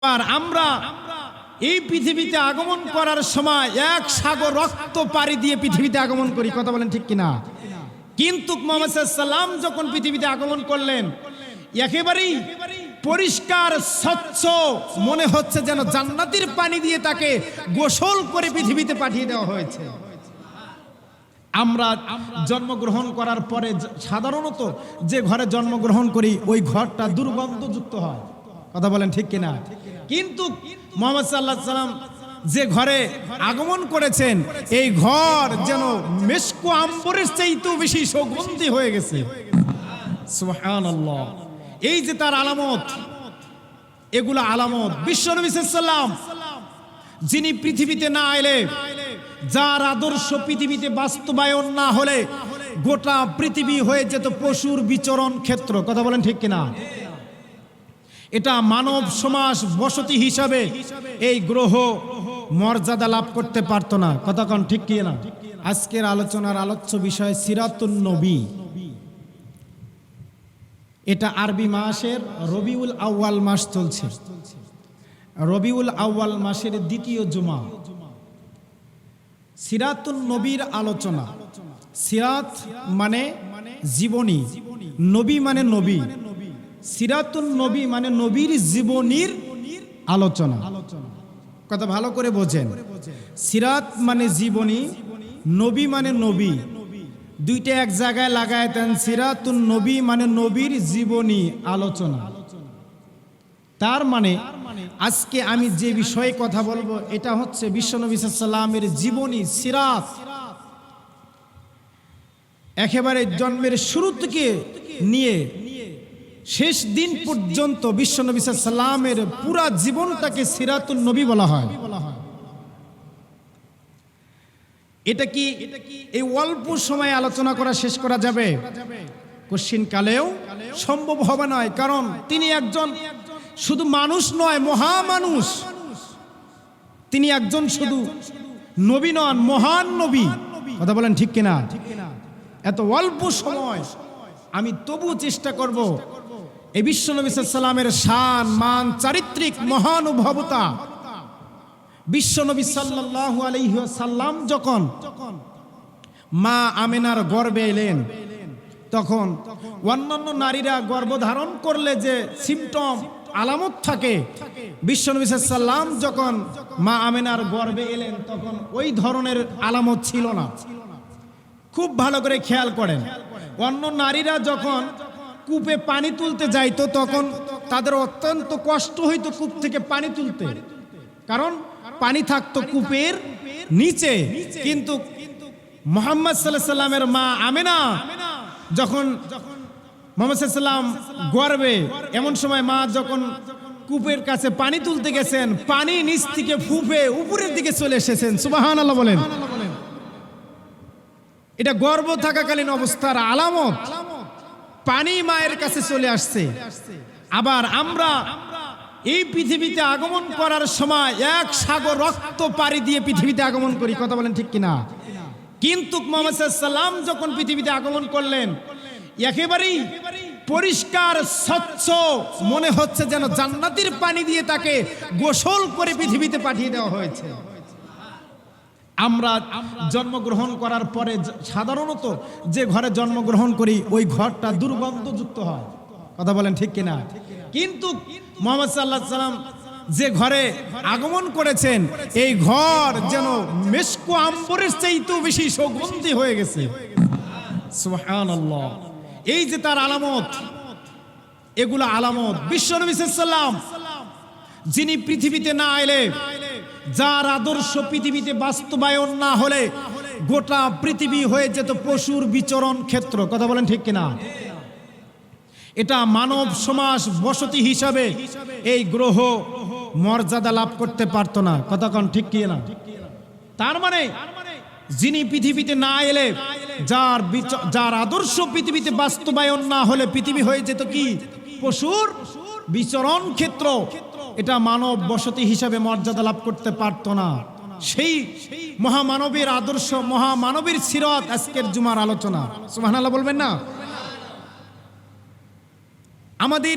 আর আমরা এই পৃথিবীতে আগমন করার সময় এক সাগর রক্ত পাড়ি দিয়ে পৃথিবীতে আগমন করি, কথা বলেন ঠিক কিনা? কিন্তু মুহাম্মদ সাল্লাল্লাহু আলাইহি ওয়াসাল্লাম যখন পৃথিবীতে আগমন করলেন, একেবারেই পরিষ্কার স্বচ্ছ মনে হচ্ছে যেন জান্নাতের পানি দিয়ে তাকে গোসল করে পৃথিবীতে পাঠিয়ে দেওয়া হয়েছে। আমরা জন্মগ্রহণ করার পরে সাধারণত যে ঘরে জন্মগ্রহণ করি ওই ঘরটা দুর্গন্ধযুক্ত হয়, কথা বলেন ঠিক কিনা? কিন্তু মুহাম্মদ সাল্লাল্লাহু আলাইহি ওয়াসাল্লাম যে ঘরে আগমন করেছেন এই ঘর যেন মেশক আম্বরের চাইতেও বেশি সুগন্ধি হয়ে গেছে। সুবহানাল্লাহ। এই যে তার আলামত, এগুলো আলামত বিশ্বনবী সাল্লাল্লাহু আলাইহি ওয়াসাল্লাম যিনি পৃথিবীতে না এলে, যার আদর্শ পৃথিবীতে বাস্তবায়ন না হলে গোটা পৃথিবী হয়ে যেত পশুর বিচরণ ক্ষেত্র, কথা বলেন ঠিক কিনা? এটা মানব সমাজ বসতি হিসাবে এই গ্রহ মর্যাদা লাভ করতে পারতো না, কথা কোন ঠিক কিনা? আজকের আলোচনার আলোচ্য বিষয় সিরাতুন নবী। এটা আরবি মাসের রবিউল আউয়াল মাস চলছে। রবিউল আউয়াল মাসের দ্বিতীয় জুমা। সিরাতুন নবীর আলোচনা। সিরাত মানে জীবনী, নবী মানে নবী। সিরাতুন নবী মানে নবীর জীবনীর আলোচনা। কথা ভালো করে বোঝেন। সিরাত মানে জীবনী, নবী মানে নবী, দুইটা এক জায়গায় লাগায় দেন। সিরাতুন নবী মানে নবীর জীবনী আলোচনা। তার মানে আজকে আমি যে বিষয়ে কথা বলবো এটা হচ্ছে বিশ্বনবী সাল্লাল্লাহু আলাইহি ওয়াসাল্লামের জীবনী, সিরাত। একেবারে জন্মের শুরু থেকে নিয়ে শেষ দিন পর্যন্ত বিশ্বনবী সাল্লাল্লাহু আলাইহি ওয়াসাল্লামের পুরা জীবনটাকে সিরাতুন নবী বলা হয়। এটা কি এই অল্প সময়ে আলোচনা করা শেষ করা যাবে? কঠিন কালেও সম্ভব হবে না, কারণ তিনি একজন শুধু মানুষ নয়, মহামানুষ। তিনি একজন শুধু নবী নন, মহান নবী, কথা বলেন ঠিক কিনা? এত অল্প সময় আমি তবু চেষ্টা করব এই বিশ্বনবী সাল্লাল্লাহু আলাইহি ওয়াসাল্লামের শান, মান, চারিত্রিক মহানুভবতা। বিশ্বনবী সাল্লাল্লাহু আলাইহি ওয়াসাল্লাম যখন মা আমেনার গর্ভে এলেন, তখন অন্যান্য নারীরা গর্ভধারণ করলে যে সিমটম আলামত থাকে, বিশ্বনবী সাল্লাল্লাহু আলাইহি ওয়াসাল্লাম যখন মা আমেনার গর্ভে এলেন তখন ওই ধরনের আলামত ছিল না। খুব ভালো করে খেয়াল করেন, অন্য নারীরা যখন কূপে পানি তুলতে যাইতো তখন তাদের অত্যন্ত কষ্ট হইতো কূপ থেকে পানি তুলতে, কারণ পানি থাকতো কূপের নিচে। কিন্তু মুহাম্মদ সাল্লাল্লাহু আলাইহি ওয়াসাল্লামের মা আমেনা যখন মুহাম্মদ সাল্লাল্লাহু আলাইহি ওয়াসাল্লাম গর্ভে, এমন সময় মা যখন কূপের কাছে পানি তুলতে গেছেন, পানি নিচ থেকে ফুফে উপরের দিকে চলে এসেছেন। সুবহানাল্লাহ বলেন। এটা গর্ভ থাকাকালীন অবস্থার আলামত, পানি মায়ের কাছে চলে আসছে। আবার আমরা এই পৃথিবীতে আগমন করার সময় এক সাগর রক্ত পাড়ি দিয়ে পৃথিবীতে আগমন করি, কথা বলেন ঠিক কিনা? কিন্তু মুহাম্মদ সাল্লাল্লাহু আলাইহি ওয়াসাল্লাম যখন পৃথিবীতে আগমন করলেন, একেবারেই পরিষ্কার স্বচ্ছ মনে হচ্ছে যেন জান্নাতের পানি দিয়ে তাকে গোসল করে পৃথিবীতে পাঠিয়ে দেওয়া হয়েছে। আমরা জন্মগ্রহণ করার পরে সাধারণত যে ঘরে জন্মগ্রহণ করি ওই ঘরটা দুর্গন্ধযুক্ত হয়, কথা বলেন ঠিক কিনা? কিন্তু মুহাম্মদ সাল্লাল্লাহু আলাইহি ওয়াসাল্লাম যে ঘরে আগমন করেছেন এই ঘর যেন মেশক আম্বরের চাইতেও বেশি সুগন্ধি হয়ে গেছে। সুবহানাল্লাহ। এই যে তার আলামত, এগুলো আলামত বিশ্বনবী সাল্লাল্লাহু আলাইহি ওয়াসাল্লাম যিনি পৃথিবীতে না এলে, যার আদর্শ পৃথিবীতে বাস্তবায়ন না হলে গোটা পৃথিবী হয়ে যেত পশুর বিচরণ ক্ষেত্র, কথা বলেন ঠিক কিনা? এটা মানব সমাজ বসতি হিসাবে এই গ্রহ মর্যাদা লাভ করতে পারতো না, কথা কোন ঠিক কিনা? তার মানে যিনি পৃথিবীতে না এলে, যার আদর্শ পৃথিবীতে বাস্তবায়ন না হলে পৃথিবী হয়ে যেত কি পশুর বিচরণ ক্ষেত্র। এটা মানব বসতি হিসাবে মর্যাদা লাভ করতে পারতো না। সেই মহামানবের আদর্শ, মহামানবের সিরাত আজকের জুমার আলোচনা। সুবহানাল্লাহ বলবেন না? আমাদের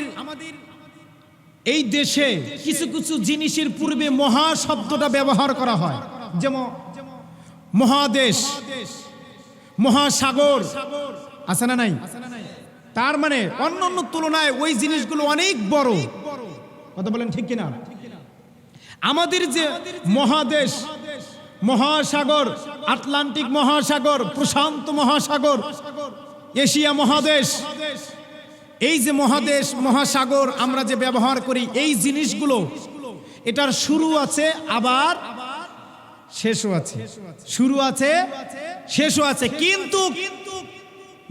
এই দেশে কিছু কিছু জিনিসের পূর্বে মহা শব্দটা ব্যবহার করা হয়, যেমন মহাদেশ, মহাসাগর আছে না নাই? তার মানে অন্যান্য তুলনায় ওই জিনিসগুলো অনেক বড়। কথা বলেন ঠিক কিনা? আমাদের যে মহাদেশ, মহাসাগর, আটলান্টিক মহাসাগর, প্রশান্ত মহাসাগর, এশিয়া মহাদেশ, এই যে মহাদেশ মহাসাগর আমরা যে ব্যবহার করি, এই জিনিসগুলো এটার শুরু আছে আবার শেষও আছে, শুরু আছে শেষও আছে। কিন্তু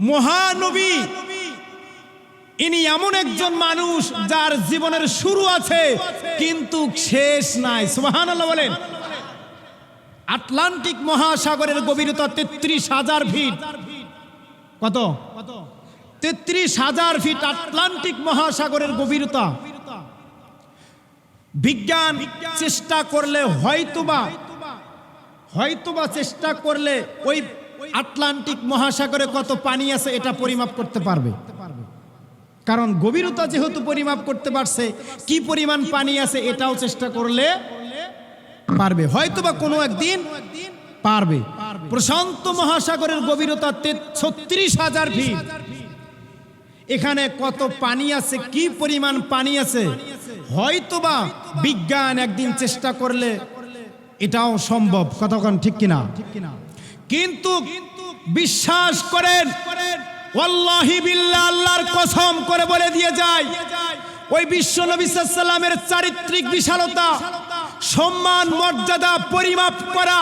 মহানবী ইনি এমন একজন মানুষ যার জীবনের শুরু আছে কিন্তু শেষ নাই। সুবহানাল্লাহ বলেন। আটলান্টিক মহাসাগরের গভীরতা ৩৩,০০০ ফিট। কত? ৩৩,০০০ ফিট আটলান্টিক মহাসাগরের গভীরতা। বিজ্ঞান চেষ্টা করলে হয়তোবা চেষ্টা করলে ওই আটলান্টিক মহাসাগরে কত পানি আছে এটা পরিমাপ করতে পারবে, কারণ গভীরতা যেহেতু পরিমাপ করতে পারছে, কি পরিমাণ পানি আছে এটাও চেষ্টা করলে পারবে, হয়তোবা কোনো একদিন পারবে। প্রশান্ত মহাসাগরের গভীরতা ৩৬,০০০ ফিট। এখানে কত পানি আছে, কি পরিমাণ পানি আছে, হয়তোবা বিজ্ঞান একদিন চেষ্টা করলে এটাও সম্ভব। কতক্ষণ ঠিক কিনা? কিন্তু বিশ্বাস করেন, ওয়াল্লাহি বিল্লাহ, আল্লাহর কসম করে বলে দিয়ে যায়, ওই বিশ্ব নবী সাল্লাল্লাহু আলাইহি ওয়াসাল্লামের চারিত্রিক বিশালতা, সম্মান, মর্যাদা পরিমাপ করা,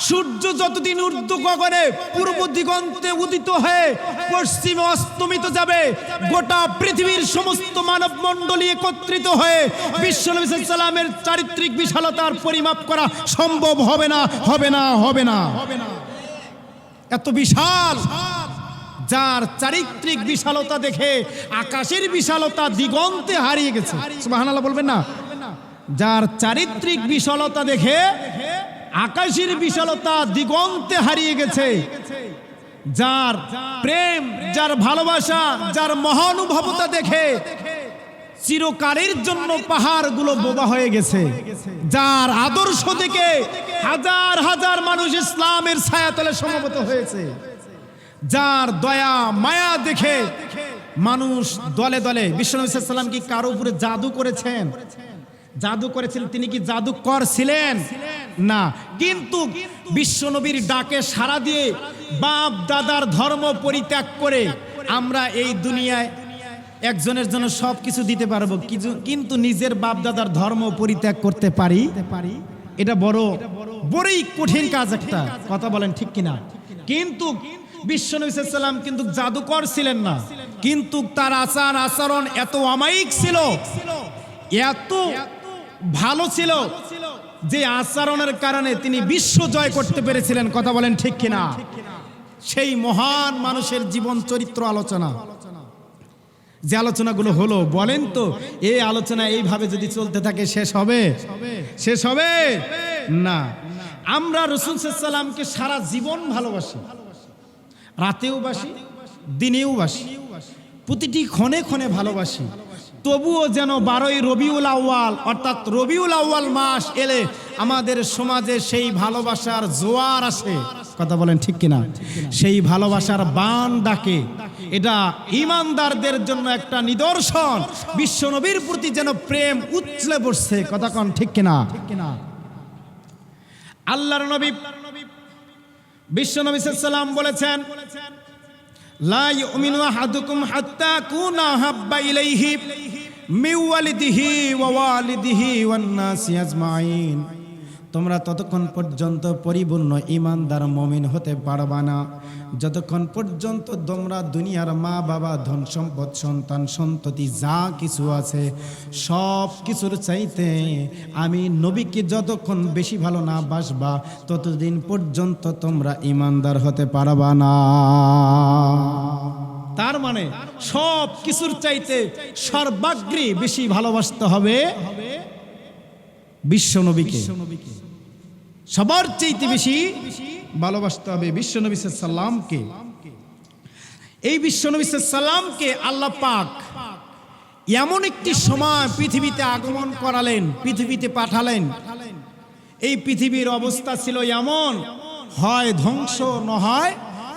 সূর্য যতদিন ঊর্ধ্ব গগনে পূর্ব দিগন্তে উদিত হয়ে পশ্চিমে অস্তমিত যাবে, গোটা পৃথিবীর সমস্ত মানব মণ্ডলী একত্রিত হয়ে বিশ্ব নবী সাল্লাল্লাহু আলাইহি ওয়াসাল্লামের চারিত্রিক বিশালতার পরিমাপ করা সম্ভব হবে না, হবে না, হবে না। এত বিশাল, যার চারিত্রিক বিশালতা দেখে আকাশের বিশালতা দিগন্তে হারিয়ে গেছে। সুবহানাল্লাহ বলবেন না? যার চারিত্রিক বিশালতা দেখে আকাশের বিশালতা দিগন্তে হারিয়ে গেছে, যার প্রেম, যার ভালোবাসা, যার মহানুভবতা দেখে চিরকালের জন্য পাহাড়গুলো বোবা হয়ে গেছে, যার আদর্শ থেকে হাজার হাজার মানুষ ইসলামের ছায়াতলে সমবেত হয়েছে, যার দয়া মায়া দেখে মানুষ দলে দলে। বিশ্বনবী সাল্লাল্লাহু আলাইহি ওয়াসাল্লাম কি কারো উপরে জাদু করেছেন? জাদু করেছিলেন? তিনি কি জাদুকর ছিলেন? না। কিন্তু বিশ্বনবীর ডাকে সাড়া দিয়ে বাপ দাদার ধর্ম পরিত্যাগ করে আমরা এই দুনিয়ায় একজনের জন্য সব কিছু দিতে পারবো, কিন্তু নিজের বাপ দাদার ধর্ম পরিত্যাগ করতে পারি? এটা বড়ই কঠিন কাজ একটা। কথা বলেন ঠিক কিনা? কিন্তু বিশ্বনবী সাল্লাল্লাহু আলাইহি ওয়াসাল্লাম কিন্তু জাদুকর ছিলেন না, কিন্তু তার আচার আচরণ এত অমায়িক ছিল, এত ভালো ছিল যে আচরণের কারণে তিনি বিশ্ব জয় করতে পেরেছিলেন। কথা বলেন ঠিক কিনা? সেই মহান মানুষের জীবন চরিত্র আলোচনা, যে আলোচনাগুলো হলো, বলেন তো এই আলোচনা এইভাবে যদি চলতে থাকে শেষ হবে? শেষ হবে না। আমরা রাসূল সাল্লাল্লাহু আলাইহি ওয়াসাল্লামকে সারা জীবন ভালোবাসি, রাতেও বাসি, দিনেও বাসি, প্রতিটি ক্ষণে ক্ষণে ভালোবাসি। তবুও যেন 12ই রবিউল আউয়াল, অর্থাৎ রবিউল আউয়াল মাস এলে আমাদের সমাজে সেই ভালোবাসার জোয়ার আসে। কথা বলেন ঠিক কিনা? সেই ভালোবাসার বান ডাকে। এটা ঈমানদারদের জন্য একটা নিদর্শন, বিশ্বনবীর প্রতি যেন প্রেম উচ্ছলে পড়ছে। কথা কোন ঠিক কিনা? আল্লাহর নবী বিশ্বনবী সাল্লাল্লাহু আলাইহি ওয়াসাল্লাম বলেছেন, লা ইউমিনু আহাদুকুম হাত্তা কুনা হাব্বা ইলাইহি মিন ওয়ালিদিহি ওয়া ওয়ালিদিহি ওয়ান নাসি আজমাইন। তোমরা ততক্ষণ পর্যন্ত পরিপূর্ণ ঈমানদার মুমিন হতে পারবা না যতক্ষণ পর্যন্ত তোমরা দুনিয়ার মা বাবা, ধন সম্পদ, সন্তান সন্ততি যা কিছু আছে সব কিছুর চাইতে আমি নবীকে যতক্ষণ বেশি ভালো না বাসবা ততদিন পর্যন্ত তোমরা ঈমানদার হতে পারবা না। তার মানে সব কিছুর চাইতে সর্বাগ্রে বেশি ভালোবাসতে হবে বিশ্বনবীকে, সবার চাইতে বেশি ভালোবাসতে হবে বিশ্বনবী সাল্লাল্লাহু আলাইহি ওয়াসাল্লামকে। এই বিশ্বনবী সাল্লাল্লাহু আলাইহি ওয়াসাল্লামকে আল্লাহ পাক এমন একটি সময় পৃথিবীতে আগমন করালেন, পৃথিবীতে পাঠালেন। এই পৃথিবীর অবস্থা ছিল এমন, হয় ধ্বংস না হয়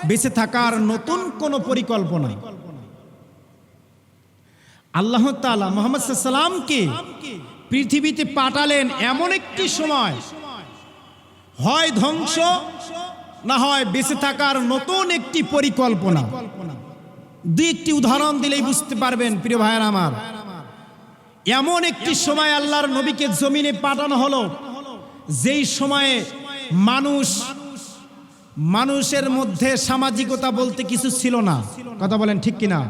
বেঁচে থাকার নতুন কোনো পরিকল্পনা। আল্লাহ তাআলা মুহাম্মদ সাল্লাল্লাহু আলাইহি ওয়াসাল্লামকে পৃথিবীতে পাঠালেন এমন একটি সময়, হয় ধ্বংস না হয় বেঁচে থাকার নতুন একটি পরিকল্পনা। দুই একটি উদাহরণ দিলেই বুঝতে পারবেন প্রিয় ভাইয়েরা আমার। এমন একটি সময় আল্লাহর নবীকে জমিনে পাঠানো হলো, যেই সময়ে মানুষের মধ্যে সামাজিকতা বলতে কিছু ছিল না। কথা বলেন ঠিক কিনা?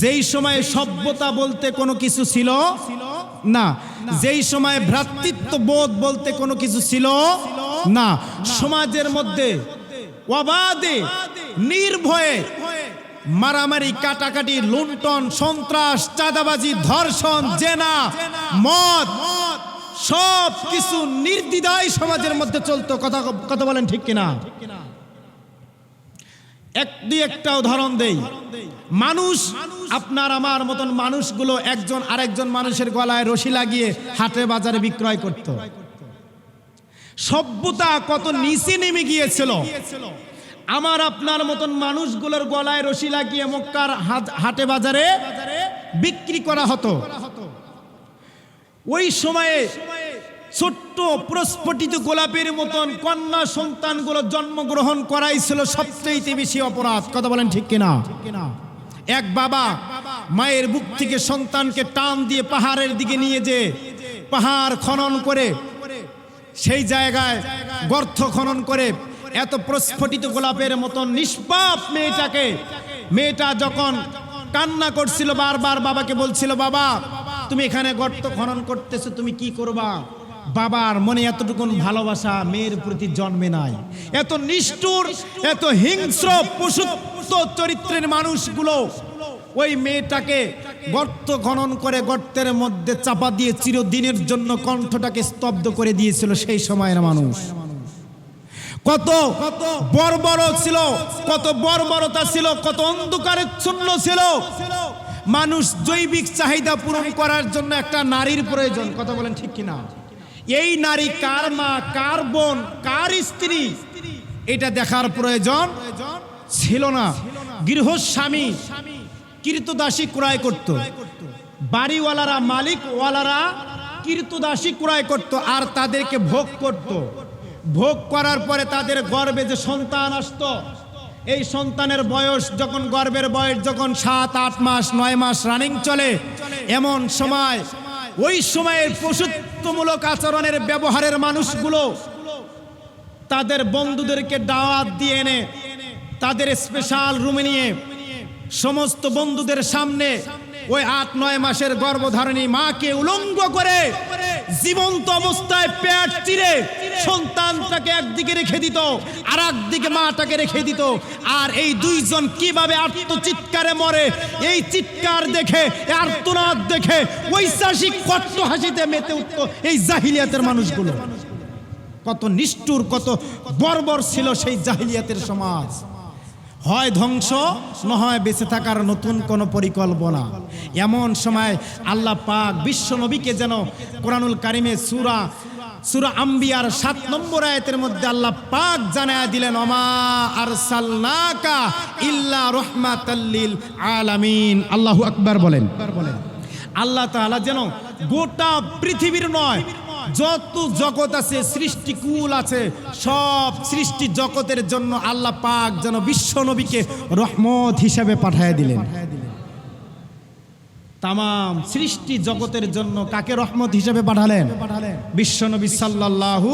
যেই সময়ে সভ্যতা বলতে কোনো কিছু ছিল না, যেই সময়ে ভ্রাতৃত্ববোধ বলতে কোনো কিছু ছিল না, সমাজের মধ্যে অবাধে নির্ভয়ে মারামারি, কাটাকাটি, লুণ্ঠন, সন্ত্রাস, চাঁদাবাজি, ধর্ষণ, জেনা, মদ, সব কিছু নির্দ্বিধায় সমাজের মধ্যে চলতো। কথা বলেন ঠিক কিনা? একটা উদাহরণ দেই। মানুষ, আপনার আমার মতন মানুষগুলো একজন আরেকজন মানুষের গলায় রশি লাগিয়ে হাটে বাজারে বিক্রয় করত। সভ্যতা কত নিচে নেমে গিয়েছিল। আমার আপনার মতন মানুষগুলোর গলায় রশি লাগিয়ে মক্কার হাটে বাজারে বিক্রি করা হতো। ওই সময়ে ছোট্ট প্রস্ফুটিত গোলাপের মতন কন্যা সন্তানগুলো জন্মগ্রহণ করাই ছিল সবচেয়ে বেশি অপরাধ। কথা বলেন ঠিক কিনা? এক বাবা মায়ের বুক থেকে সন্তানকে টান দিয়ে পাহাড়ের দিকে নিয়ে যে পাহাড় খনন করে, সেই জায়গায় গর্ত খনন করে এত প্রস্ফুটিত গোলাপের মতন নিষ্পাপ মেয়েটা যখন কান্না করছিল, বারবার বাবাকে বলছিল, বাবা তুমি এখানে গর্ত খনন করতেছো, তুমি কি করবা? বাবার মনে এতটুকুন ভালোবাসা মেয়ের প্রতি জন্মে নাই। এত নিষ্ঠুর, এত হিংস্র পশুত্ব চরিত্রের মানুষগুলো ওই মেয়েটাকে গর্ত খনন করে গর্তের মধ্যে চাপা দিয়ে চিরদিনের জন্য কণ্ঠটাকে স্তব্ধ করে দিয়েছিল সেই সময়ের মানুষ। কত বর্বর ছিল, কত বর্বরতা ছিল, কত অন্ধকারাচ্ছন্ন ছিল। মানুষ জৈবিক চাহিদা পূরণ করার জন্য একটা নারীর প্রয়োজন। কথা বলেন ঠিক কিনা? এই নারী কার মা, কার বোন, কার স্ত্রী, এটা দেখার প্রয়োজন ছিল না। গৃহস্বামী কৃতদাসী ক্রয় করত, বাড়িওয়ালারা মালিকওয়ালারা কৃতদাসী ক্রয় করত, আর তাদেরকে ভোগ করত। ভোগ করার পরে তাদের গর্ভে যে সন্তান আসতো, এই সন্তানের বয়স যখন, গর্ভের বয়স যখন 7, 8 মাস, 9 মাস রানিং চলে, এমন সময় ওই সময়ের পশুত্বমূলক আচরণের ব্যবহারের মানুষগুলো তাদের বন্ধুদেরকে দাওয়াত দিয়ে এনে তাদের স্পেশাল রুমে নিয়ে সমস্ত বন্ধুদের সামনে ওই 8-9 মাসের গর্ভধারিণী মাকে উলঙ্গ করে জীবন্ত অবস্থায় পেট চিরে সন্তানটাকে একদিকে রেখে দিত, আর একদিকে মাটাকে রেখে দিত। আর এই দুইজন কিভাবে আর্তচিৎকারে মরে, এই চিৎকার দেখে, আর্তনাদ দেখে ঐশাসিক কট্ট হাসিতে মেতে উঠত এই জাহিলিয়াতের মানুষগুলো। কত নিষ্ঠুর, কত বর্বর ছিল সেই জাহিলিয়াতের সমাজ। হয় ধ্বংস না হয় বেঁচে থাকার নতুন কোন পরিকল্পনা। এমন সময় আল্লাহ পাক বিশ্ব নবীকে যেন কোরআনুল কারিমে সূরা আম্বিয়ার 7 নম্বর আয়াতের মধ্যে আল্লাহ পাক জানায়া দিলেন, ওমা আরসালনাকা ইল্লা রাহমাতাল লিল আলামিন। আল্লাহু আকবার বলেন। আল্লাহ তাআলা যেন গোটা পৃথিবীর নয়, যত জগৎ আছে, সৃষ্টিকুল আছে, সব সৃষ্টি জগতের জন্য আল্লাহ পাক যেন বিশ্ব নবীকে রহমত হিসেবে পাঠিয়ে দিলেন। তামাম সৃষ্টি জগতের জন্য কাকে রহমত হিসেবে পাঠালেন? বিশ্ব নবী সাল্লাল্লাহু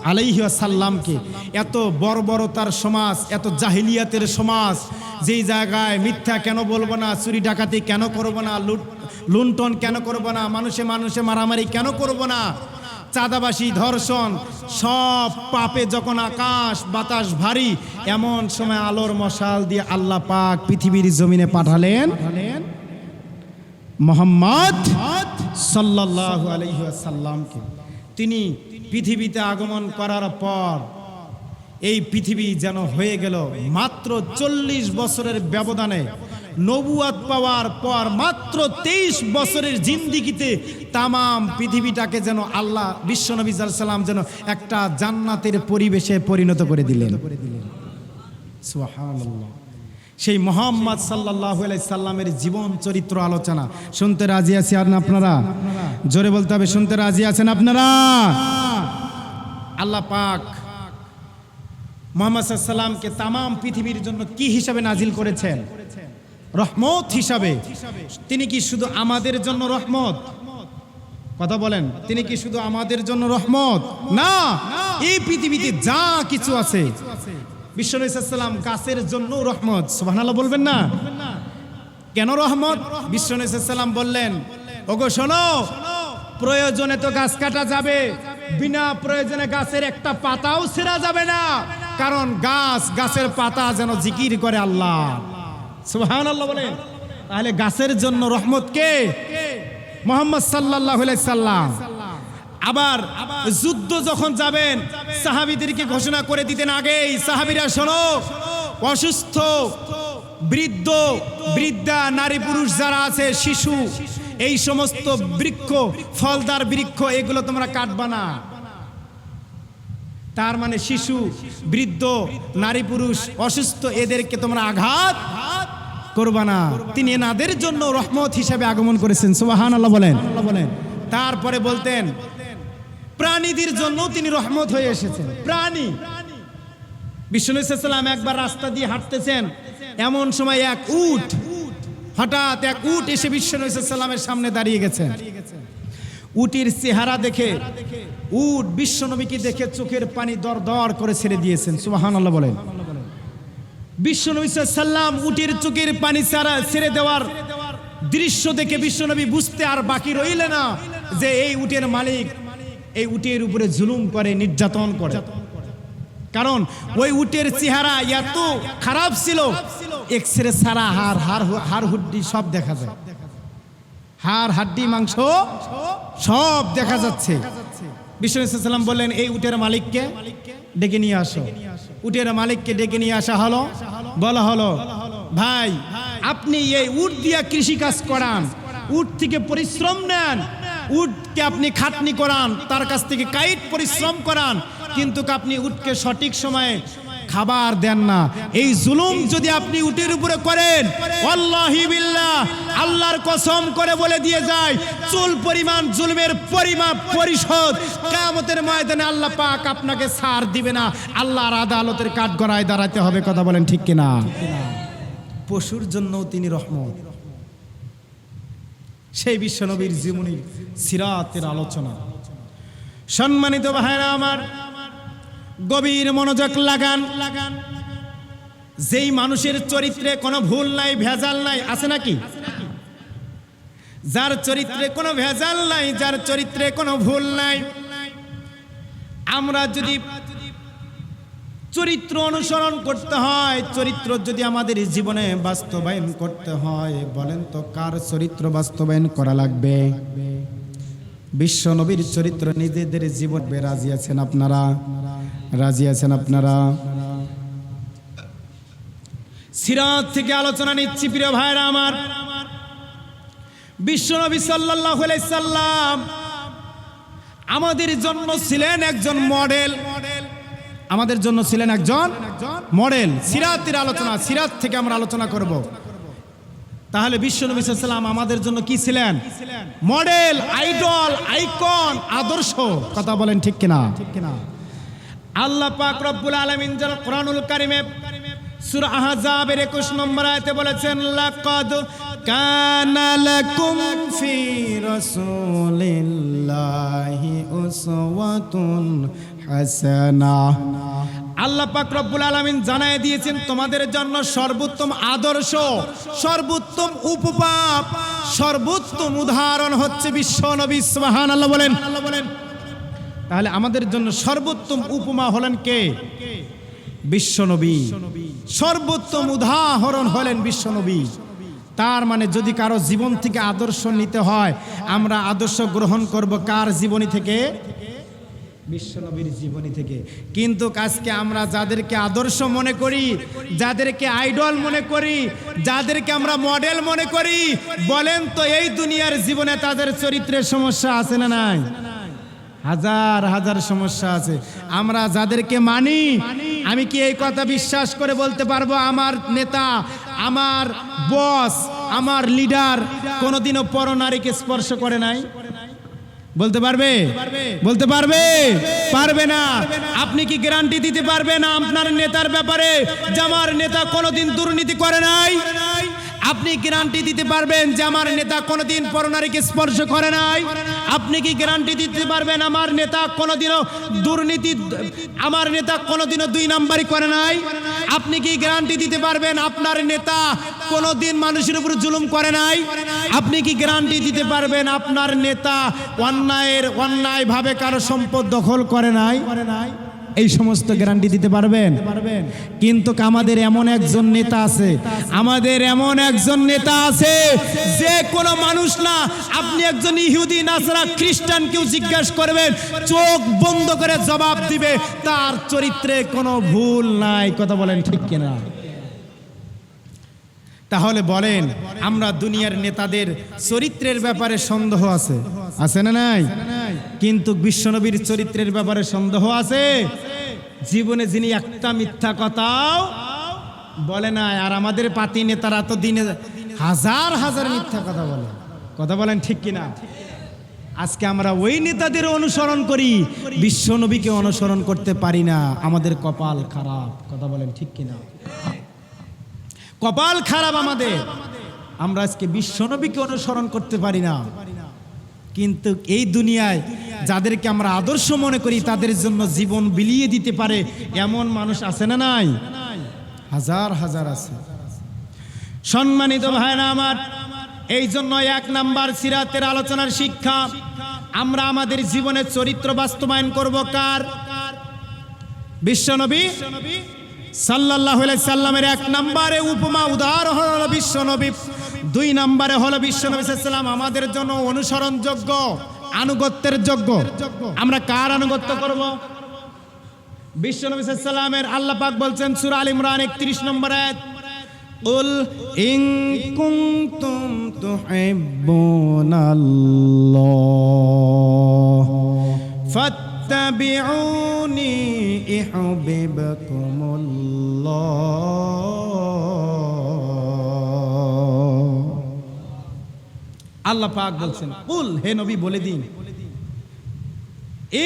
আলাইহি ওয়াসাল্লামকে। এত বর্বরতার সমাজ, এত জাহিলিয়াতের সমাজ, যেই জায়গায় মিথ্যা কেন বলবো না, চুরি ডাকাতি কেন করবো না, লুণ্ঠন কেন করবো না, মানুষে মারামারি কেন করবো না, চাঁদাবাসী, ধর্ষণ, সব পাপে যখন আকাশ বাতাস ভারী, এমন সময় আলোর মশাল দিয়ে আল্লাহ পাক পৃথিবীর জমিনে পাঠালেন মুহাম্মদ সাল্লাল্লাহু আলাইহি ওয়াসাল্লামকে। তিনি পৃথিবীতে আগমন করার পর এই পৃথিবী যেন হয়ে গেল মাত্র 40 বছরের ব্যবধানে নবুয়াত পাওয়ার পর মাত্র 23 বছরের জিন্দিগিতে তামাম পৃথিবীটাকে যেন আল্লাহ বিশ্বনবী সাল্লাল্লাহু আলাইহি সাল্লাম যেন একটা জান্নাতের পরিবেশে পরিণত করে দিলেন। সুবহানাল্লাহ। সেই মুহাম্মদ সাল্লাল্লাহু আলাইহি সাল্লামের জীবন চরিত্র আলোচনা শুনতে রাজি আছেন আপনারা? জোরে বলতে হবে, শুনতে রাজি আছেন আপনারা? আল্লাহ পাক মুহাম্মদ সাল্লাল্লাহু আলাইহি সাল্লামকে তামাম পৃথিবীর জন্য কি হিসাবে নাজিল করেছেন? রহমত হিসাবে। তিনি কি শুধু আমাদের জন্য রহমত? কথা বলেন, তিনি কি শুধু আমাদের জন্য রহমত? না, এই পৃথিবীতে যা কিছু আছে বিশ্বনবী সাল্লাল্লাহু আলাইহি সাল্লাম গাছের জন্য রহমত। সুবহানাল্লাহ বলবেন না? কেন রহমত? বিশ্বনবী সাল্লাল্লাহু আলাইহি সাল্লাম বললেন, ওগো শোনো, প্রয়োজনে তো গাছ কাটা যাবে, বিনা প্রয়োজনে গাছের একটা পাতাও ছেঁড়া যাবে না, কারণ গাছের পাতা যেন জিকির করে আল্লাহ। সুবহানাল্লাহ বলেন। তাহলে গাছের জন্য রহমত কে? মুহাম্মদ সাল্লাল্লাহু আলাইহি সাল্লাম। আবার যুদ্ধ যখন যাবেন সাহাবীদেরকে ঘোষণা করে দিতেন আগেই, সাহাবীরা শোনো, অসুস্থ, বৃদ্ধ, বৃদ্ধা, নারী পুরুষ যারা আছে, শিশু, এই সমস্ত বৃক্ষ, ফলদার বৃক্ষ, এগুলো তোমরা কাটবা না। তার মানে শিশু, বৃদ্ধ, নারী পুরুষ, অসুস্থ, এদেরকে তোমরা আঘাত করবা না। তিনি এনাদের জন্য রহমত হিসেবে আগমন করেছেন। সুবহানাল্লাহ বলেন। তারপরে বলতেন প্রাণীদের জন্য তিনি রহমত হয়ে এসেছেন। প্রাণী, বিশ্বনবী সাল্লাল্লাহু আলাইহি সাল্লাম একবার রাস্তা দিয়ে হাঁটতেছেন, এমন সময় হঠাৎ এক উট এসে বিশ্বনবী সাল্লাল্লাহু আলাইহি সাল্লামের সামনে দাঁড়িয়ে গেছেন। উটের চেহারা দেখে উট বিশ্বনবীকে দেখে চোখের পানি দর দর করে ছেড়ে দিয়েছেন। সুবহানাল্লাহ বলেন। বিশ্বনবী সাল্লাল্লাহু আলাইহি সাল্লাম উটের চোখের পানি ছেড়ে দেওয়ার দৃশ্য দেখে বিশ্বনবী বুঝতে আর বাকি রইল না যে এই উটের মালিক এই উটের উপরে জুলুম করে, নির্যাতন করে। কারণ ওই উটের চেহারা এত খারাপ ছিল, এক্সরে ছাড়া হাড় হুড্ডি সব দেখা যায়, হাড় হাড্ডি মাংস সব দেখা যাচ্ছে। বিশ্বনবী সাল্লাল্লাহু আলাইহি সাল্লাম বললেন, এই উটের মালিককে ডেকে নিয়ে আসো। উটের মালিককে ডেকে নিয়ে আসা হলো। বলা হলো, ভাই আপনি এই উট দিয়া কৃষি কাজ করান, উট থেকে পরিশ্রম নেন, উটকে আপনি খাটনি করান, তার কাছ থেকে কায়িক পরিশ্রম করান, কিন্তু আপনি উটকে সঠিক সময়ে খাবার দেন না। এই জুলুম যদি আপনি উটের উপরে করেন, ওয়াল্লাহি বিল্লাহ, আল্লাহর কসম করে বলে দিয়ে যায়, চুল পরিমাণ জুলুমের পরিশোধ কিয়ামতের ময়দানে আল্লাহ পাক আপনাকে ছাড় দিবে না, আল্লাহর আদালতের কাঠগড়ায় দাঁড়াতে হবে। কথা বলেন ঠিক কিনা? পশুর জন্য তিনি রহমত। সেই বিশ্বনবীর জীবনী সিরাতের আলোচনা। সম্মানিত ভাইরা আমার, গভীর মনোযোগ লাগান। যেই মানুষের চরিত্রে কোনো ভুল নাই, ভেজাল নাই, আছে নাকি? যার চরিত্রে কোনো ভেজাল নাই, যার চরিত্রে কোনো ভুল নাই, আমরা যদি চরিত্র অনুসরণ করতে হয়, চরিত্র যদি আমাদের জীবনে বাস্তবায়ন করতে হয়, বলেন তো কার চরিত্র বাস্তবায়ন করা লাগবে? বিশ্ব নবীর চরিত্র নিজেদের জীবনে রাজি আছেন আপনারা? রাজি আছেন আপনারা? সিরাত থেকে আলোচনা নিচ্ছি প্রিয় ভাইরা আমার। বিশ্ব নবী সাল্লাল্লাহু আলাইহি সাল্লাম আমাদের জন্য ছিলেন একজন মডেল, আমাদের জন্য ছিলেন একজন মডেল। সিরাতের আলোচনা, সিরাত থেকে আমরা আলোচনা করব। তাহলে বিশ্বনবী সাল্লাল্লাহু আলাইহি সাল্লাম আমাদের জন্য কি ছিলেন? মডেল, আইডল, আইকন, আদর্শ। কথা বলেন ঠিক কিনা? আল্লাহ পাক রব্বুল আলামিন যারা কোরআনুল কারীমে সূরা আহজাবের 21 নম্বর আয়াতে বলেছেন, লাকাদ কানা লাকুম ফি রাসূলিল্লাহি উসওয়াতুন হাসানাহ। আল্লাহ পাক রব্বুল আলামিন জানায় দিয়েছেন তোমাদের জন্য সর্বোত্তম আদর্শ, সর্বোত্তম উপমা, সর্বোত্তম উদাহরণ হচ্ছে বিশ্ব নবী। সুবহানাল্লাহ বলেন। তাহলে আমাদের জন্য সর্বোত্তম উপমা হলেন কে? বিশ্ব নবী। সর্বোত্তম উদাহরণ হলেন বিশ্ব নবী। তার মানে যদি কারো জীবন থেকে আদর্শ নিতে হয়, আমরা আদর্শ গ্রহণ করব কার জীবনী থেকে? বিশ্বনবীর জীবনী থেকে। কিন্তু আজকে আমরা যাদেরকে আদর্শ মনে করি, যাদেরকে আইডল মনে করি, যাদেরকে আমরা মডেল মনে করি, বলেন তো এই দুনিয়ার জীবনে তাদের চরিত্রের সমস্যা আছে না নাই? হাজার হাজার সমস্যা আছে। আমরা যাদেরকে মানি, আমি কি এই কথা বিশ্বাস করে বলতে পারবো আমার নেতা, আমার বস, আমার লিডার কোনোদিনও পরনারীকে স্পর্শ করে নাই? বলতে পারবে? বলতে পারবে? পারবে না। আপনি কি গ্যারান্টি দিতে পারবেন আপনার নেতার ব্যাপারে যে আমার নেতা কোনোদিন দুর্নীতি করে নাই? আপনি গ্যারান্টি দিতে পারবেন যে আমার নেতা কোনোদিন পরনারীকে স্পর্শ করে নাই? আপনি কি গ্যারান্টি দিতে পারবেন আমার নেতা কোনোদিনও দুর্নীতি, আমার নেতা কোনোদিনও 2 নাম্বারি করে নাই? আপনি কি গ্যারান্টি দিতে পারবেন আপনার নেতা কোনোদিন মানুষের উপর জুলুম করে নাই? আপনি কি গ্যারান্টি দিতে পারবেন আপনার নেতা অন্যায়ভাবে কারো সম্পদ দখল করে নাই? এই সমস্ত গ্যারান্টি দিতে পারবেন? কিন্তু আমাদের এমন একজন নেতা আছে, আমাদের এমন একজন নেতা আছে যে কোনো মানুষ না, আপনি একজন ইহুদি, নাসরা, খ্রিস্টানকেও জিজ্ঞাসা করবেন, চোখ বন্ধ করে জবাব দিবে, তার চরিত্রে কোনো ভুল নাই। কথা বলেন ঠিক কিনা? তাহলে বলেন, আমরা দুনিয়ার নেতাদের চরিত্রের ব্যাপারে সন্দেহ আছে, আছে না নাই? কিন্তু বিশ্বনবীর চরিত্রের ব্যাপারে সন্দেহ আছে? জীবনে যিনি একটা মিথ্যা কথাও বলে নাই। আর আমাদের পাতি নেতারা তো দিনে হাজার হাজার মিথ্যা কথা বলে। কথা বলেন ঠিক কিনা? আজকে আমরা ওই নেতাদের অনুসরণ করি, বিশ্বনবীকে অনুসরণ করতে পারি না। আমাদের কপাল খারাপ। কথা বলেন ঠিক কিনা? কপাল খারাপ আমাদের। আমরা আজকে বিশ্বনবীকে অনুসরণ করতে পারি না। কিন্তু এই দুনিয়ায় যাদেরকে আমরা আদর্শ মনে করি, তাদের জন্য জীবন বিলিয়ে দিতে পারে এমন মানুষ আছে না নাই? হাজার হাজার আছে। সম্মানিত ভাইরা আমার, এই জন্য 1 নাম্বার সিরাতের আলোচনার শিক্ষা, আমরা আমাদের জীবনের চরিত্র বাস্তবায়ন করব কার? বিশ্বনবী সাল্লাল্লাহু আলাইহি সাল্লামের 1 নম্বরে উপমা উদাহরণ হলো বিশ্বনবী। 2 নম্বরে হলো বিশ্বনবী সাল্লাল্লাহু আলাইহি সাল্লাম আমাদের জন্য অনুসরণযোগ্য, আনুগত্যের যোগ্য। আমরা কার আনুগত্য করব? বিশ্বনবী সাল্লাল্লাহু আলাইহি সাল্লামের। আল্লাহ পাক বলছেন সূরা আল ইমরান 31 নম্বর আয়াত, কুল ইন কুনতুম তুহিব্বুনাল্লাহ ফাত্তাবিউনি ইউহিব্বুকুমুল্লাহ। আল্লাহ পাক বলছেন, কুল, হে নবী বলে দিন,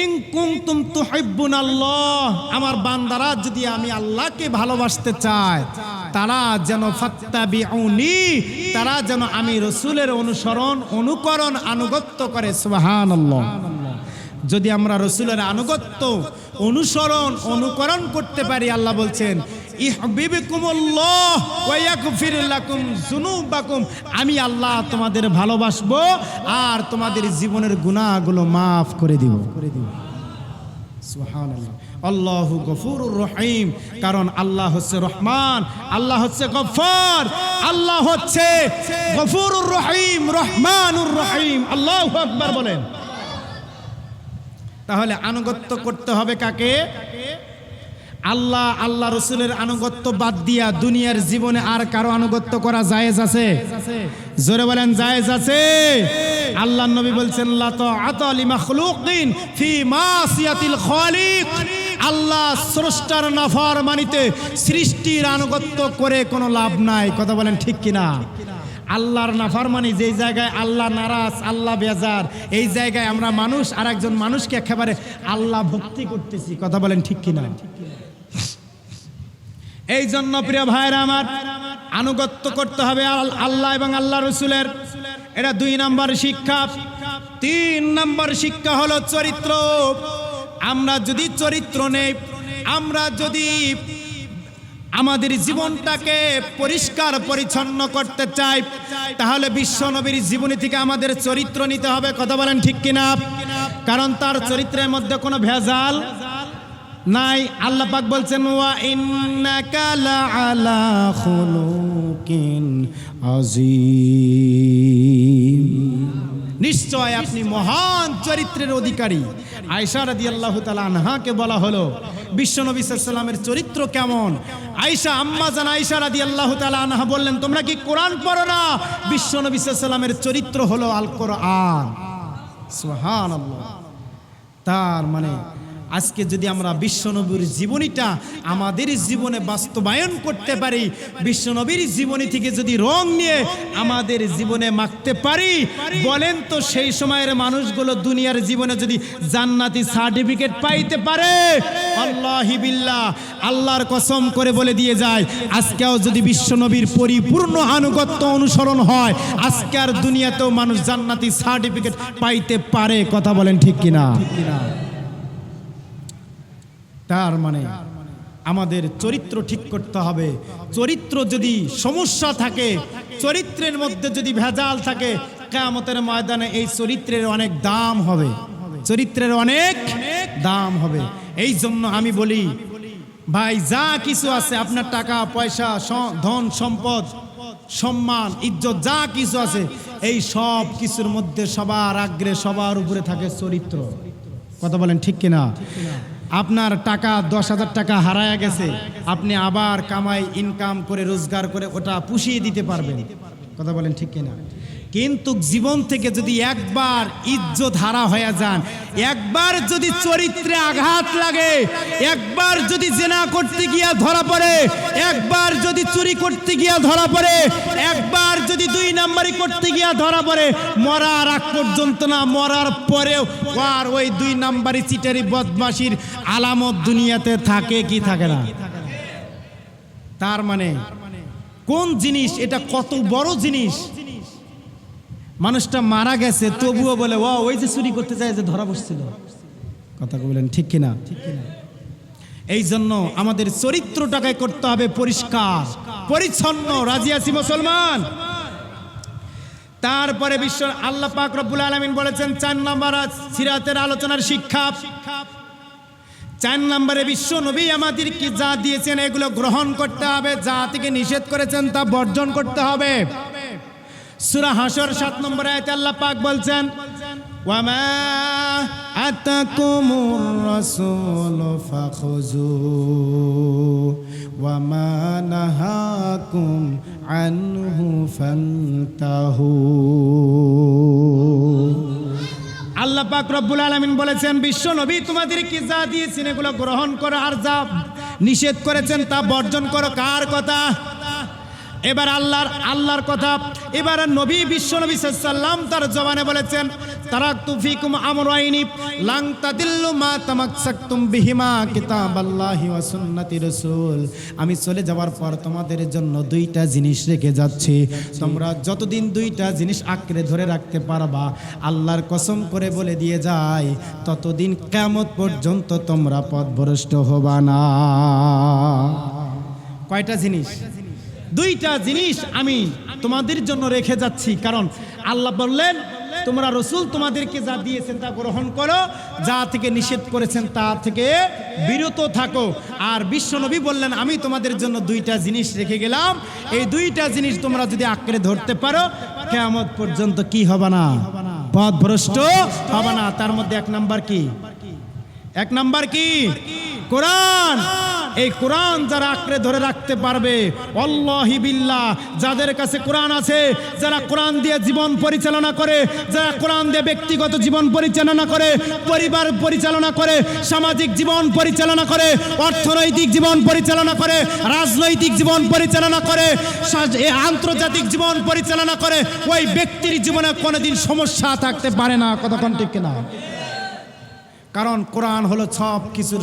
ইন কুনতুম তুহিব্বুনাল্লাহ, আমার বান্দারা যদি আমি আল্লাহকে ভালোবাসতে চায়, তারা যেন ফাত্তাবিউনি, তারা যেন আমি রাসূলের অনুকরণ আনুগত্য করে। সুবহানাল্লাহ। যদি আমরা রাসূলের আনুগত্য, অনুকরণ করতে পারি, আল্লাহ বলছেন ইউহিব্বুকুমুল্লাহ ওয়া ইয়াগফির লাকুম যুনুবাকুম, আমি আল্লাহ তোমাদের ভালোবাসবো আর তোমাদের জীবনের গুনাহগুলো মাফ করে দিব। সুবহানাল্লাহ। আল্লাহু গফুরুর রহিম, কারণ আল্লাহ হচ্ছে রহমান, আল্লাহ হচ্ছে গফফার, আল্লাহ হচ্ছে গফুরুর রহিম, রহমানুর রহিম। আল্লাহু আকবার বলেন। তাহলে আনুগত্য করতে হবে কাকে? আল্লাহ রসুলের আনুগত্য বাদ দিয়া দুনিয়ার জীবনে আর কারো আনুগত্য করা জায়েজ আছে? জোরে বলেন, জায়েজ আছে? আল্লাহর নবী বলছেন লা তাআতা লিমাখলুকিন ফি মাসিয়াতিল খালিক, আল্লাহ স্রষ্টার নাফরমানিতে, সৃষ্টির আনুগত্য করে কোনো লাভ নাই। কথা বলেন ঠিক কিনা? আল্লাহর নাফরমানি যেই জায়গায় আল্লাহ নারাজ, আল্লাহ বেজার, এই জায়গায় আমরা মানুষ আর একজন মানুষকে একেবারে আল্লাহ ভক্তি করতেছি। কথা বলেন ঠিক কিনা? এই জন্য প্রিয় ভাইরা আমার, আনুগত্য করতে হবে আল্লাহ এবং আল্লাহ রসুলের। এটা 2 নম্বর শিক্ষা। 3 নম্বর শিক্ষা হলো চরিত্র। আমরা যদি চরিত্র নেই, আমরা যদি আমাদের জীবনটাকে পরিষ্কার পরিচ্ছন্ন করতে চাই, তাহলে বিশ্বনবীর জীবনী থেকে আমাদের চরিত্র নিতে হবে। কথা বলেন ঠিক কিনা? কারণ তার চরিত্রের মধ্যে কোনো ভেজাল নাই। আল্লাহ পাক বলছেন ওয়া ইন্নাকা লাআলা খুলুকিন আযীম, নিশ্চয় আপনি মহান চরিত্রের অধিকারী, আয়েশা রাদিয়াল্লাহু তাআলা আনহাকে বলা হলো বিশ্বনবী সাল্লাল্লাহু আলাইহি ওয়াসাল্লামের চরিত্র কেমন। আয়েশা আম্মা জান আয়েশা রাদিয়াল্লাহু তাআলা আনহা বললেন, তোমরা কি কোরআন পড়ো না? বিশ্বনবী সাল্লাল্লাহু আলাইহি ওয়াসাল্লামের চরিত্র হলো আল কোরআন। সুবহানাল্লাহ। তার মানে আজকে যদি আমরা বিশ্বনবীর জীবনীটা আমাদের জীবনে বাস্তবায়ন করতে পারি, বিশ্বনবীর জীবনী থেকে যদি রং নিয়ে আমাদের জীবনে মাখতে পারি, বলেন তো সেই সময়ের মানুষগুলো দুনিয়ার জীবনে যদি জান্নাতি সার্টিফিকেট পাইতে পারে, আল্লাহি বিল্লাহ, আল্লাহর কসম করে বলে দিয়ে যায়, আজকেও যদি বিশ্বনবীর পরিপূর্ণ আনুগত্য অনুসরণ হয়, আজকে আর দুনিয়াতেও মানুষ জান্নাতি সার্টিফিকেট পাইতে পারে। কথা বলেন ঠিক কিনা? তার মানে আমাদের চরিত্র ঠিক করতে হবে। চরিত্র যদি সমস্যা থাকে, চরিত্রের মধ্যে যদি ভেজাল থাকে, কিয়ামতের ময়দানে এই চরিত্রের অনেক দাম হবে, চরিত্রের অনেক দাম হবে। এই জন্য আমি বলি ভাই, যা কিছু আছে আপনার টাকা পয়সা, ধন সম্পদ, সম্মান, ইজ্জত, যা কিছু আছে, এই সব কিছুর মধ্যে সবার আগ্রে সবার উপরে থাকে চরিত্র। কথা বলেন ঠিক কিনা? আপনার টাকা 10,000 টাকা হারায়া গেছে, আপনি আবার কামাই ইনকাম করে রোজগার করে ওটা পুষিয়ে দিতে পারবেন। কথা বলেন ঠিক কিনা? কিন্তু জীবন থেকে যদি একবার ইজ্জত হারা হয়ে যান, একবার যদি চরিত্রে আঘাত লাগে, একবার যদি জেনা করতে গিয়া ধরা পড়ে, একবার যদি চুরি করতে গিয়া ধরা পড়ে, একবার যদি 2 নাম্বারি করতে গিয়া ধরা পড়ে, মরার আগ পর্যন্ত না, মরার পরেও আর ওই 2 নাম্বারি চিটারি বদমাশির আলামত দুনিয়াতে থাকে কি থাকে না? তার মানে কোন জিনিস এটা, কত বড় জিনিস। মানুষটা মারা গেছে তবুও বলে ওই যে চুরি করতে যায় যে ধরা পড়ছিল। কথা বলেন ঠিক কিনা? এই জন্য আমাদের চরিত্রটাকে করতে হবে পরিষ্কার পরিচ্ছন্ন। রাজি আছি মুসলমান? তারপরে বিশ্ব আল্লাহ পাক রব্বুল আলামিন বলেছেন 4 নম্বর সিরাতের আলোচনার শিক্ষা, 4 নম্বরে বিশ্ব নবী আমাদেরকে যা দিয়েছেন এগুলো গ্রহণ করতে হবে, যা থেকে নিষেধ করেছেন তা বর্জন করতে হবে। সূরা হাসর 7 নম্বর আয়াতে আল্লাহ পাক বলছেন, ওয়ামা আতাকুমুর রাসূল ফাখুযু ওয়ামা নাহাকুম আনহু ফান্তাহু। আল্লাহ পাক রব্বুল আলামিন বলেছেন, বিশ্ব নবী তোমাদেরকে যা দিয়েছেন এগুলো গ্রহণ করো, আর যা নিষেধ করেছেন তা বর্জন করো। কার কথা? এবার আল্লাহর কথা। এবার নবী বিশ্ব নবী সাল্লাল্লাহু আলাইহি ওয়াসাল্লাম তার জবানে বলেছেন, তারাকতু ফিকুম আমরাইনি লান তাদিল্লু মা তামাসসাকতুম বিহিমা কিতাবাল্লাহি ওয়া সুন্নতি রাসূল। আমি চলে যাওয়ার পর তোমাদের জন্য 2টা জিনিস রেখে যাচ্ছি, তোমরা যতদিন 2টা জিনিস আঁকড়ে ধরে রাখতে পারবা, আল্লাহর কসম করে বলে দিয়ে যায়, ততদিন কিয়ামত পর্যন্ত তোমরা পথভ্রষ্ট হবা না। কয়টা জিনিস? 2টা জিনিস আমি তোমাদের জন্য রেখে যাচ্ছি। কারণ আল্লাহ বললেন, তোমরা রাসূল তোমাদেরকে যা দিয়েছেন তা গ্রহণ করো, যা থেকে নিষেধ করেছেন তা থেকে বিরত থাকো। আর বিশ্বনবী বললেন, আমি তোমাদের জন্য 2টা জিনিস রেখে গেলাম, এই 2টা জিনিস তোমরা যদি আঁকড়ে ধরতে পারো, কিয়ামত পর্যন্ত কি হবে না? পথভ্রষ্ট হবে না। তার মধ্যে 1 নাম্বার কি? 1 নাম্বার কি? কোরআন। এই কোরআন যারা আঁকড়ে ধরে রাখতে পারবে, আল্লাহি বিল্লাহ, যাদের কাছে কোরআন আছে, যারা কোরআন দিয়ে জীবন পরিচালনা করে, যারা কোরআন দিয়ে ব্যক্তিগত জীবন পরিচালনা করে, পরিবার পরিচালনা করে, সামাজিক জীবন পরিচালনা করে, অর্থনৈতিক জীবন পরিচালনা করে, রাজনৈতিক জীবন পরিচালনা করে, আন্তর্জাতিক জীবন পরিচালনা করে, ওই ব্যক্তির জীবনে কোনোদিন সমস্যা থাকতে পারে না। কতক্ষণ ঠিক কিনা? কারণ কোরআন হলো সব কিছুর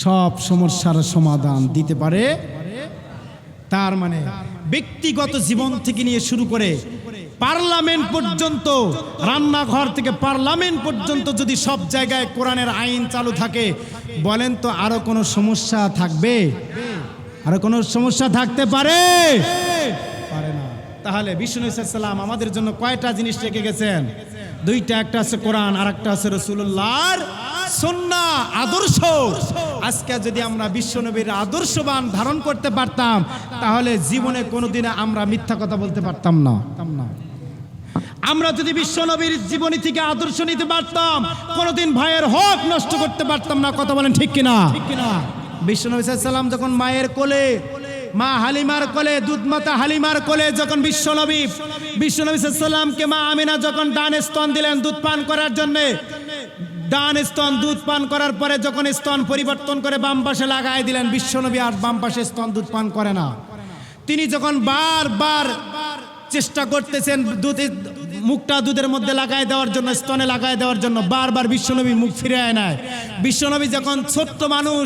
সব সমস্যার সমাধান দিতে পারে। তার মানে ব্যক্তিগত জীবন থেকে নিয়ে শুরু করে পার্লামেন্ট পর্যন্ত, রান্নাঘর থেকে পার্লামেন্ট পর্যন্ত যদি সব জায়গায় কোরআনের আইন চালু থাকে, বলেন তো আরো কোনো সমস্যা থাকবে? আরো কোনো সমস্যা থাকতে পারে? পারে না। তাহলে বিষ্ণু সাল্লাম আমাদের জন্য কয়টা জিনিস রেখে গেছেন? 2টা, একটা আছে কোরআন, আর একটা আছে রাসূলুল্লাহর সুন্নাহ, আদর্শ। আজকে যদি আমরা বিশ্বনবীর আদর্শবান ধারণ করতে পারতাম, তাহলে জীবনে কোনোদিন আমরা মিথ্যা কথা বলতে পারতাম না। আমরা যদি বিশ্বনবীর জীবনী থেকে আদর্শ নিতে পারতাম, কোনোদিন ভাইয়ের হক নষ্ট করতে পারতাম না। কথা বলেন ঠিক কিনা? বিশ্বনবী সাল্লাল্লাহু আলাইহি ওয়াসাল্লাম যখন মায়ের কোলে, মা হালিমার কোলে, দুধমাতা হালিমার কোলে যখন বিশ্বনবী সাল্লাল্লাহু আলাইহি ওয়াসাল্লামকে মা আমিনা যখন ডান স্তন দিলেন দুধ পান করার জন্য, ডান স্তন দুধ পান করার পরে যখন স্তন পরিবর্তন করে বাম পাশে লাগাই দিলেন, বিশ্বনবী আর বাম পাশে স্তন দুধ পান করে না। তিনি যখন বারবার চেষ্টা করতেছেন মুখটা দুধের মধ্যে লাগাই দেওয়ার জন্য, স্তনে লাগাই দেওয়ার জন্য, বারবার বিশ্বনবী মুখ ফিরিয়ে নেয়। বিশ্বনবী যখন ছোট্ট মানুষ,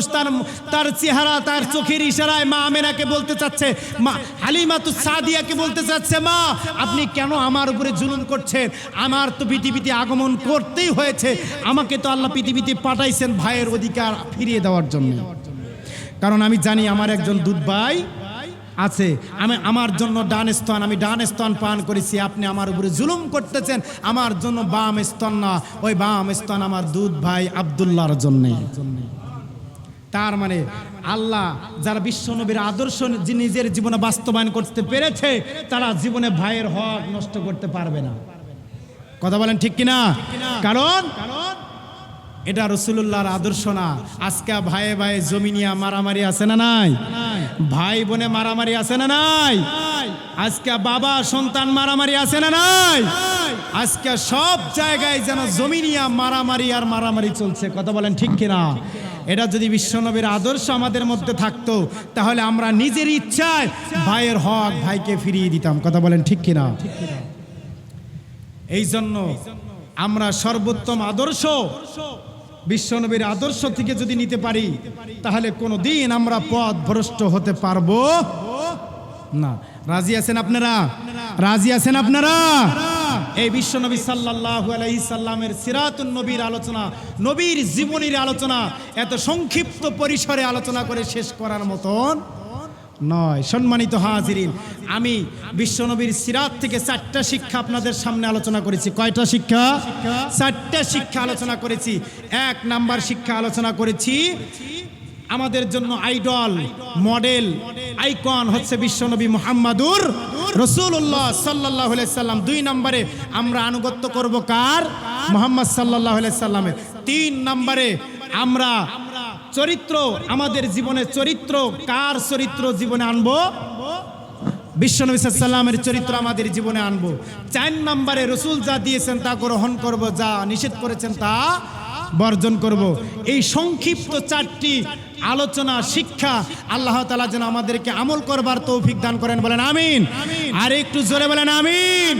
তার চেহারা, তার চোখের ইশারায় মা আমিনাকে বলতে চাচ্ছে, মা হালিমাতুস সাদিয়াকে বলতে চাচ্ছে, মা আপনি কেন আমার উপরে জুলুম করছেন? আমার তো পৃথিবীতে আগমন করতেই হয়েছে, আমাকে তো আল্লাহ পৃথিবীতে পাঠাইছেন ভাইয়ের অধিকার ফিরিয়ে দেওয়ার জন্য। কারণ আমি জানি আমার একজন দুধ ভাই আছে, আমার জন্য আমি ডান স্তন পান করেছি, আপনি আমার উপরে জুলুম করতেছেন, আমার জন্য বাম স্তন না, ওই বাম স্তন আমার দুধ ভাই আব্দুল্লাহর জন্য। তার মানে আল্লাহ যারা বিশ্বনবীর আদর্শ নিজের জীবনে বাস্তবায়ন করতে পেরেছে, তারা জীবনে ভাইয়ের হক নষ্ট করতে পারবে না। কথা বলেন ঠিক কিনা? কারণ এটা রাসূলুল্লাহর আদর্শ না। আজকে ভাইয়ে ভাইয়ে জমিনিয়া মারামারি আছে না নাই? ভাই বোনে মারামারি আছে না নাই? আজকে বাবা সন্তান মারামারি আছে না নাই? আজকে সব জায়গায় যেন জমিনিয়া মারামারি আর মারামারি চলছে। কথা বলেন ঠিক কিনা? এটা যদি বিশ্বনবীর আদর্শ আমাদের মধ্যে থাকতো, তাহলে আমরা নিজের ইচ্ছায় ভাইয়ের হক ভাইকে ফিরিয়ে দিতাম। কথা বলেন ঠিক কিনা? এই জন্য আমরা সর্বোত্তম আদর্শ বিশ্বনবীর আদর্শ থেকে যদি নিতে পারি, তাহলে কোনোদিন আমরা পথ ভ্রষ্ট হতে পারবো না। রাজি আছেন আপনারা? রাজি আছেন আপনারা? এই বিশ্বনবী সাল্লাল্লাহু আলাইহি সাল্লামের সিরাতুন নবীর আলোচনা, নবীর জীবনীর আলোচনা এত সংক্ষিপ্ত পরিসরে আলোচনা করে শেষ করার মতন নয়। সম্মানিত হাজিরিন, আমি বিশ্বনবীর সিরাত থেকে 4টা শিক্ষা আপনাদের সামনে আলোচনা করেছি। কয়টা শিক্ষা? 4টা শিক্ষা আলোচনা করেছি। 1 নাম্বার শিক্ষা আলোচনা করেছি, আমাদের জন্য আইডল, মডেল, আইকন হচ্ছে বিশ্বনবী মুহাম্মাদুর রাসূলুল্লাহ সাল্লাল্লাহু আলাইহি সাল্লাম। 2 নম্বরে আমরা আনুগত্য করব কার? মুহাম্মদ সাল্লাল্লাহু আলাইহি সাল্লামের। 3 নম্বরে আমরা চরিত্র, আমাদের জীবনে চরিত্র, কার চরিত্র জীবনে আনবো? বিশ্বনবী সাল্লাল্লাহু আলাইহি সাল্লামের চরিত্র আমাদের জীবনে আনবো। 4 নম্বরে রাসূল যা দিয়েছেন তা গ্রহণ করব, যা নিষেধ করেছেন তা বর্জন করব। এই সংক্ষিপ্ত 4টি আলোচনা শিক্ষা আল্লাহ তাআলা যেন আমাদেরকে আমল করবার তৌফিক দান করেন। বলেন আমিন। আর একটু জোরে বলেন আমিন।